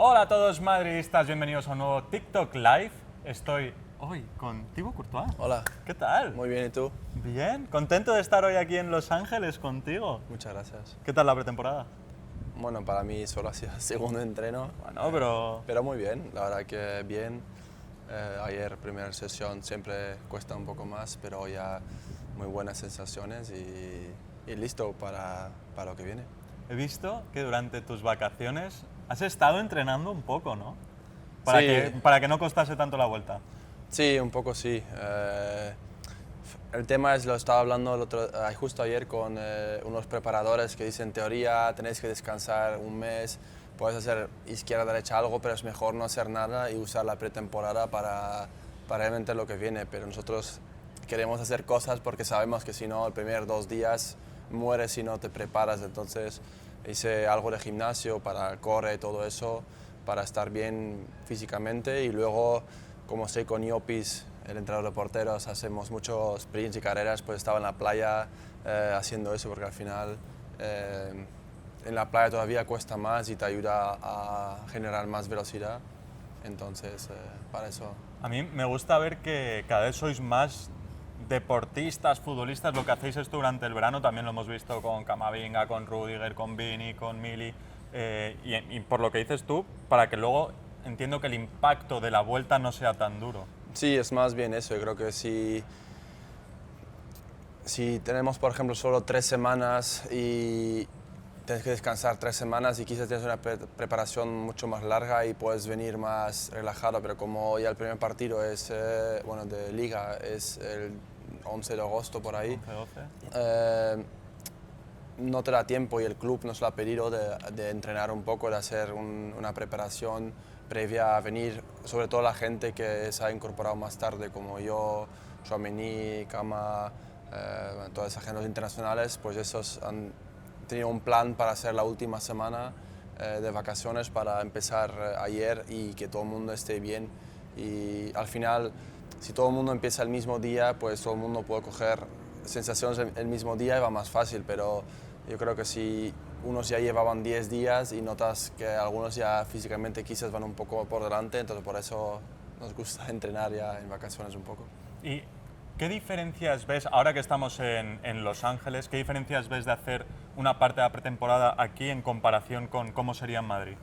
Hola a todos madridistas, bienvenidos a un nuevo TikTok Live. Estoy hoy con Thibaut Courtois. Hola. ¿Qué tal? Muy bien, ¿y tú? Bien, contento de estar hoy aquí en Los Ángeles contigo. Muchas gracias. ¿Qué tal la pretemporada? Bueno, para mí solo ha sido el segundo entreno. Bueno, pero... Pero muy bien, la verdad que bien. Ayer, primera sesión, siempre cuesta un poco más, pero ya muy buenas sensaciones y listo para lo que viene. He visto que durante tus vacaciones has estado entrenando un poco, ¿no? Sí. Para que no costase tanto la vuelta. Sí, un poco sí. El tema es, lo estaba hablando justo ayer con unos preparadores que dicen, en teoría tenéis que descansar un mes, puedes hacer izquierda, derecha, algo, pero es mejor no hacer nada y usar la pretemporada para realmente lo que viene. Pero nosotros queremos hacer cosas porque sabemos que si no, el primer 2 días mueres si no te preparas. Entonces hice algo de gimnasio para correr y todo eso, para estar bien físicamente y luego, como estoy con Iopis, el entrenador de porteros, hacemos muchos sprints y carreras, pues estaba en la playa haciendo eso porque al final en la playa todavía cuesta más y te ayuda a generar más velocidad. Entonces, para eso. A mí me gusta ver que cada vez sois más deportistas, futbolistas. Lo que hacéis esto durante el verano también lo hemos visto con Camavinga, con Rudiger, con Vini, con Mili. Y por lo que dices tú, para que luego entiendo que el impacto de la vuelta no sea tan duro. Sí, es más bien eso. Yo creo que si tenemos, por ejemplo, solo 3 semanas y tienes que descansar 3 semanas y quizás tienes una preparación mucho más larga y puedes venir más relajado, pero como ya el primer partido es, bueno, de liga es el 11 de agosto por ahí, 11-12. no te da tiempo y el club nos lo ha pedido de entrenar un poco, de hacer una preparación previa a venir, sobre todo la gente que se ha incorporado más tarde, como yo, Tchouaméni, Kama, toda esa gente internacionales, pues esos han tenido un plan para hacer la última semana de vacaciones para empezar ayer y que todo el mundo esté bien. Y al final, si todo el mundo empieza el mismo día, pues todo el mundo puede coger sensaciones el mismo día y va más fácil, pero yo creo que si unos ya llevaban 10 días y notas que algunos ya físicamente quizás van un poco por delante, entonces por eso nos gusta entrenar ya en vacaciones un poco. ¿Y qué diferencias ves, ahora que estamos en Los Ángeles, qué diferencias ves de hacer una parte de la pretemporada aquí en comparación con cómo sería en Madrid?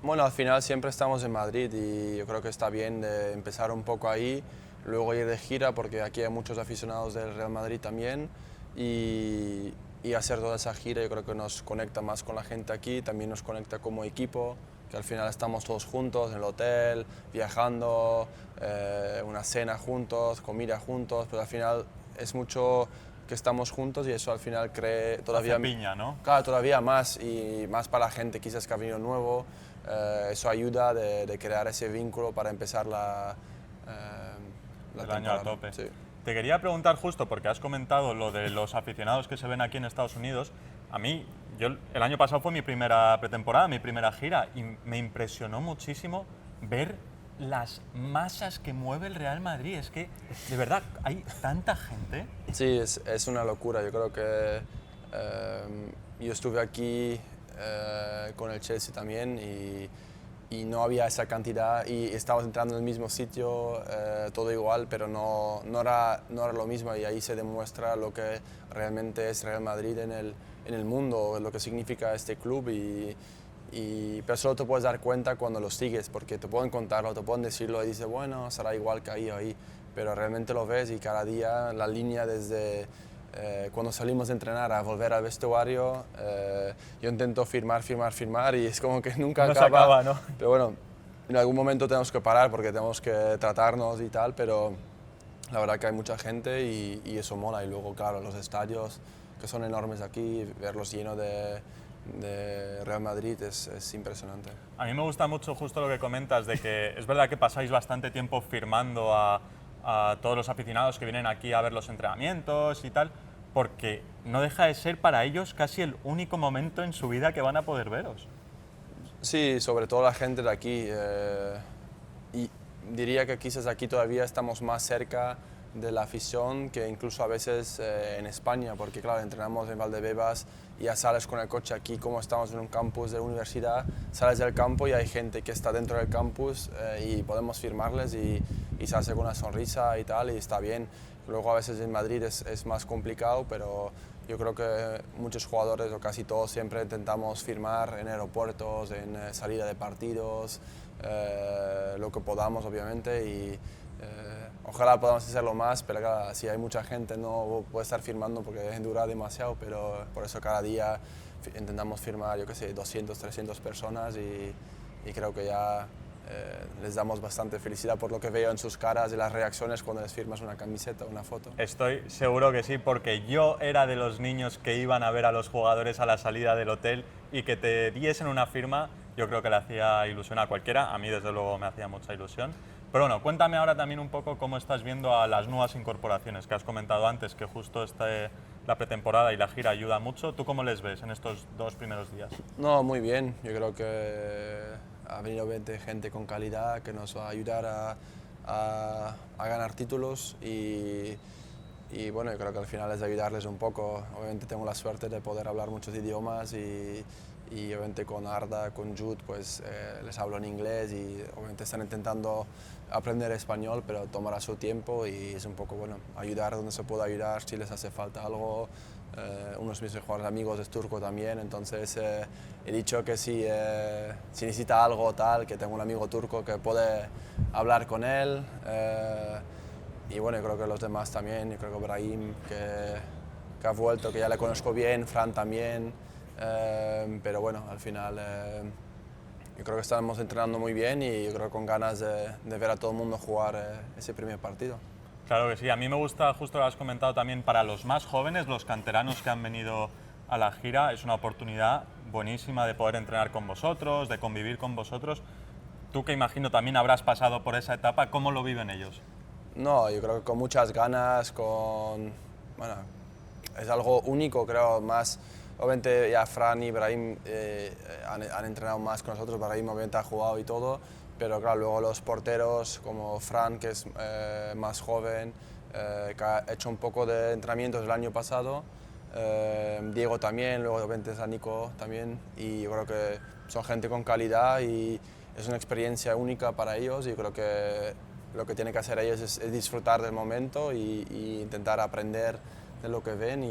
Bueno, al final siempre estamos en Madrid y yo creo que está bien de empezar un poco ahí, luego ir de gira porque aquí hay muchos aficionados del Real Madrid también y hacer toda esa gira yo creo que nos conecta más con la gente aquí, también nos conecta como equipo, que al final estamos todos juntos en el hotel, viajando, una cena juntos, comida juntos, pero al final es mucho que estamos juntos y eso al final cree todavía... Hace piña, ¿no? Claro, todavía más y más para la gente quizás que ha venido nuevo, eso ayuda de crear ese vínculo para empezar la El año a tope. Sí. Te quería preguntar justo, porque has comentado lo de los aficionados que se ven aquí en Estados Unidos. A mí, el año pasado fue mi primera pretemporada, mi primera gira, y me impresionó muchísimo ver las masas que mueve el Real Madrid. Es que, de verdad, hay tanta gente. Sí, es una locura. Yo creo que yo estuve aquí con el Chelsea también y no había esa cantidad y estábamos entrando en el mismo sitio, todo igual, pero no era lo mismo y ahí se demuestra lo que realmente es Real Madrid en el mundo, lo que significa este club pero solo te puedes dar cuenta cuando lo sigues, porque te pueden contarlo, te pueden decirlo y dices, bueno, será igual que ahí o ahí, pero realmente lo ves y cada día la línea desde cuando salimos de entrenar a volver al vestuario, yo intento firmar y es como que nunca No se acaba, ¿no? Pero bueno, en algún momento tenemos que parar porque tenemos que tratarnos y tal, pero la verdad que hay mucha gente y eso mola. Y luego, claro, los estadios que son enormes aquí, verlos llenos de Real Madrid es impresionante. A mí me gusta mucho justo lo que comentas, de que es verdad que pasáis bastante tiempo firmando a todos los aficionados que vienen aquí a ver los entrenamientos y tal, porque no deja de ser para ellos casi el único momento en su vida que van a poder veros. Sí, sobre todo la gente de aquí. Y diría que quizás aquí todavía estamos más cerca de la afición que incluso a veces en España, porque claro, entrenamos en Valdebebas y ya sales con el coche aquí, como estamos en un campus de universidad, sales del campo y hay gente que está dentro del campus y podemos firmarles y se hace con una sonrisa y tal, y está bien. Luego a veces en Madrid es más complicado, pero yo creo que muchos jugadores o casi todos siempre intentamos firmar en aeropuertos, en salida de partidos, lo que podamos obviamente, y ojalá podamos hacerlo más, pero claro, si hay mucha gente no puede estar firmando porque dura demasiado, pero por eso cada día intentamos firmar, yo qué sé, 200, 300 personas y creo que ya les damos bastante felicidad por lo que veo en sus caras y las reacciones cuando les firmas una camiseta o una foto. Estoy seguro que sí, porque yo era de los niños que iban a ver a los jugadores a la salida del hotel y que te diesen una firma, yo creo que le hacía ilusión a cualquiera, a mí desde luego me hacía mucha ilusión. Pero bueno, cuéntame ahora también un poco cómo estás viendo a las nuevas incorporaciones, que has comentado antes, que justo la pretemporada y la gira ayuda mucho. ¿Tú cómo les ves en estos 2 primeros días? No, muy bien, yo creo que ha venido gente con calidad que nos va a ayudar a ganar títulos y bueno, yo creo que al final es ayudarles un poco. Obviamente tengo la suerte de poder hablar muchos idiomas y obviamente con Arda, con Jude, pues les hablo en inglés y obviamente están intentando aprender español, pero tomará su tiempo y es un poco, bueno, ayudar donde se pueda ayudar, si les hace falta algo. Unos de mis mejores amigos es turco también, entonces he dicho que si necesita algo tal, que tengo un amigo turco que puede hablar con él. Y bueno, yo creo que los demás también, yo creo que Brahim, que ha vuelto, que ya le conozco bien, Fran también, pero bueno, al final yo creo que estamos entrenando muy bien y yo creo que con ganas de ver a todo el mundo jugar ese primer partido. Claro que sí, a mí me gusta, justo lo has comentado también, para los más jóvenes, los canteranos que han venido a la gira, es una oportunidad buenísima de poder entrenar con vosotros, de convivir con vosotros. Tú que imagino también habrás pasado por esa etapa, ¿cómo lo viven ellos? No, yo creo que con muchas ganas, bueno, es algo único, creo, más, obviamente ya Fran y Brahim han entrenado más con nosotros, Brahim obviamente ha jugado y todo, pero claro, luego los porteros como Fran, que es más joven, que ha hecho un poco de entrenamientos el año pasado, Diego también, luego obviamente está Nico también, y yo creo que son gente con calidad y es una experiencia única para ellos y creo que lo que tienen que hacer ellos es disfrutar del momento y intentar aprender de lo que ven,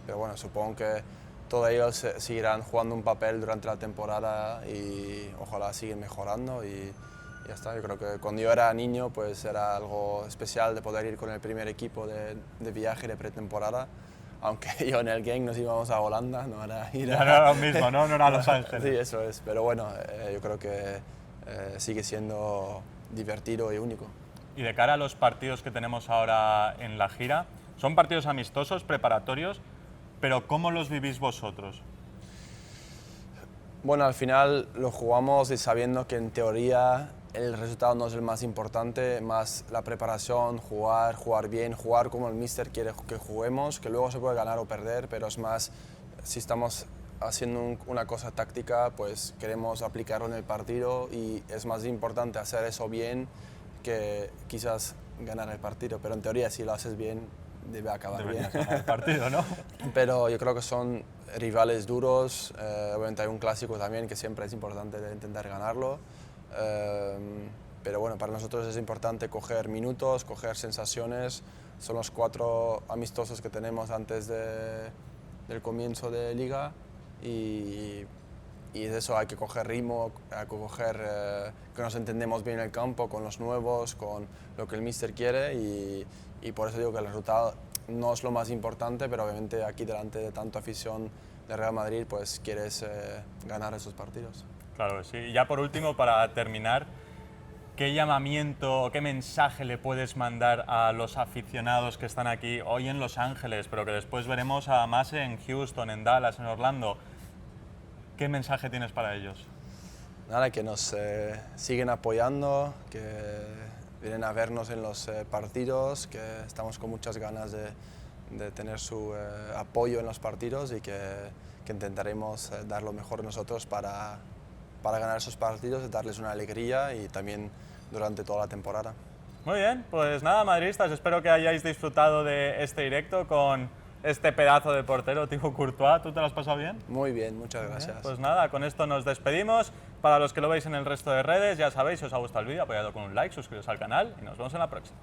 pero bueno, supongo que todos ellos seguirán jugando un papel durante la temporada y ojalá siguen mejorando y ya está. Yo creo que cuando yo era niño pues era algo especial de poder ir con el primer equipo de viaje de pretemporada, aunque yo en el gang nos íbamos a Holanda, no era ir Ya no era lo mismo, ¿no? No era Los Ángeles. Sí, eso es, pero bueno, yo creo que sigue siendo divertido y único. Y de cara a los partidos que tenemos ahora en la gira, son partidos amistosos, preparatorios, pero ¿cómo los vivís vosotros? Bueno, al final lo jugamos y sabiendo que en teoría el resultado no es el más importante, más la preparación, jugar bien, jugar como el míster quiere que juguemos, que luego se puede ganar o perder, pero es más, si estamos haciendo una cosa táctica, pues queremos aplicarlo en el partido y es más importante hacer eso bien que quizás ganar el partido, pero en teoría si lo haces bien debe acabar Deberías bien. ganar el partido, ¿no? Pero yo creo que son rivales duros, obviamente hay un clásico también que siempre es importante de intentar ganarlo, pero bueno, para nosotros es importante coger minutos, coger sensaciones, son los 4 amistosos que tenemos antes del comienzo de liga y de eso hay que coger ritmo, hay que coger que nos entendemos bien en el campo con los nuevos, con lo que el míster quiere y por eso digo que el resultado no es lo más importante, pero obviamente aquí delante de tanta afición de Real Madrid pues quieres ganar esos partidos. Claro que sí. Y ya por último, para terminar, ¿qué llamamiento o qué mensaje le puedes mandar a los aficionados que están aquí hoy en Los Ángeles, pero que después veremos a más en Houston, en Dallas, en Orlando? ¿Qué mensaje tienes para ellos? Nada, que nos siguen apoyando, que vienen a vernos en los partidos, que estamos con muchas ganas de tener su apoyo en los partidos y que intentaremos dar lo mejor nosotros para ganar esos partidos y darles una alegría y también durante toda la temporada. Muy bien, pues nada, madridistas, espero que hayáis disfrutado de este directo con este pedazo de portero, Thibaut Courtois. ¿Tú te lo has pasado bien? Muy bien, muchas gracias. Pues nada, con esto nos despedimos. Para los que lo veis en el resto de redes, ya sabéis, si os ha gustado el vídeo, apoyadlo con un like, suscribiros al canal y nos vemos en la próxima.